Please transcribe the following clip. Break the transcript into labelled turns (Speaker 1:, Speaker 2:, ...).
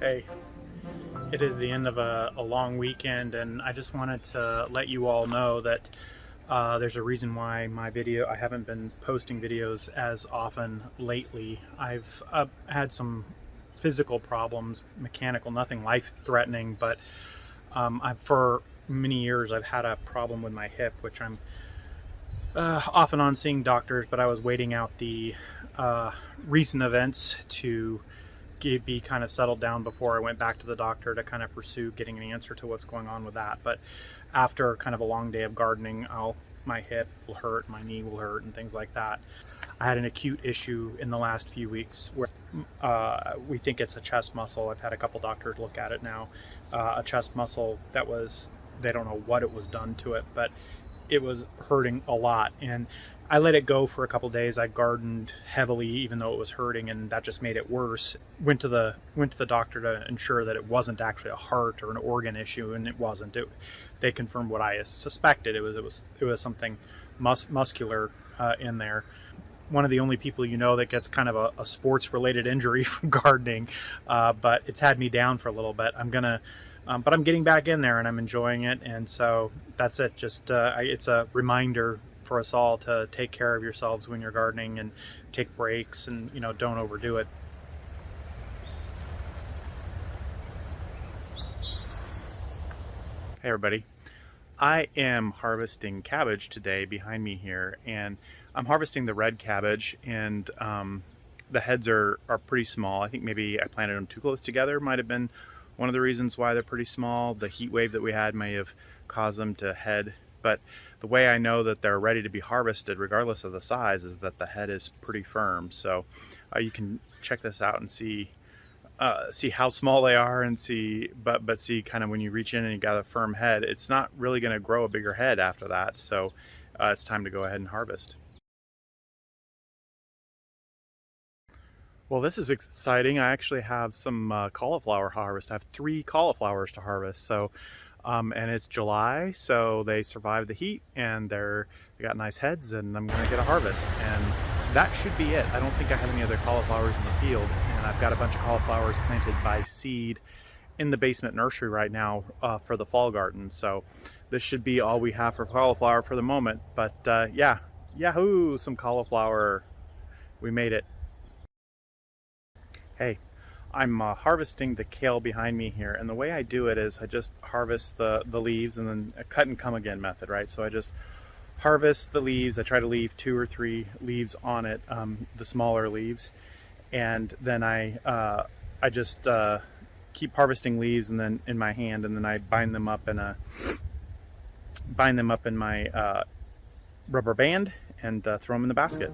Speaker 1: Hey, it is the end of a long weekend, and I just wanted to let you all know that there's a reason why I haven't been posting videos as often lately. I've had some physical problems, mechanical, nothing life-threatening, but for many years I've had a problem with my hip, which I'm off and on seeing doctors, but I was waiting out the recent events to be kind of settled down before I went back to the doctor to kind of pursue getting an answer to what's going on with that. But after kind of a long day of gardening, my hip will hurt, my knee will hurt, and things like that. I had an acute issue in the last few weeks where we think it's a chest muscle. I've had a couple doctors look at it now. A chest muscle that they don't know what it was done to it, but it was hurting a lot, and I let it go for a couple days. I gardened heavily even though it was hurting, and that just made it worse. Went to the doctor to ensure that it wasn't actually a heart or an organ issue, and it wasn't. They confirmed what I suspected. It was something muscular in there. One of the only people that gets kind of a sports related injury from gardening, but it's had me down for a little bit. But I'm getting back in there and I'm enjoying it, and so that's it. Just it's a reminder for us all to take care of yourselves when you're gardening and take breaks, and don't overdo it. Hey everybody, I am harvesting cabbage today behind me here, and I'm harvesting the red cabbage, and the heads are pretty small. I think maybe I planted them too close together, might have been one of the reasons why they're pretty small. The heat wave that we had may have caused them to head, but the way I know that they're ready to be harvested regardless of the size is that the head is pretty firm. So you can check this out and see how small they are, and see kind of when you reach in and you got a firm head, it's not really going to grow a bigger head after that. So it's time to go ahead and harvest. Well, this is exciting. I actually have some cauliflower harvest. I have 3 cauliflowers to harvest. So, and it's July, so they survived the heat, and they got nice heads, and I'm going to get a harvest. And that should be it. I don't think I have any other cauliflowers in the field, and I've got a bunch of cauliflowers planted by seed in the basement nursery right now for the fall garden. So this should be all we have for cauliflower for the moment. But yeah, yahoo, some cauliflower. We made it. Hey, I'm harvesting the kale behind me here, and the way I do it is I just harvest the leaves, and then a cut and come again method, right? So I just harvest the leaves. I try to leave 2 or 3 leaves on it, the smaller leaves, and then I just keep harvesting leaves, and then in my hand, and then I bind them up in my rubber band and throw them in the basket.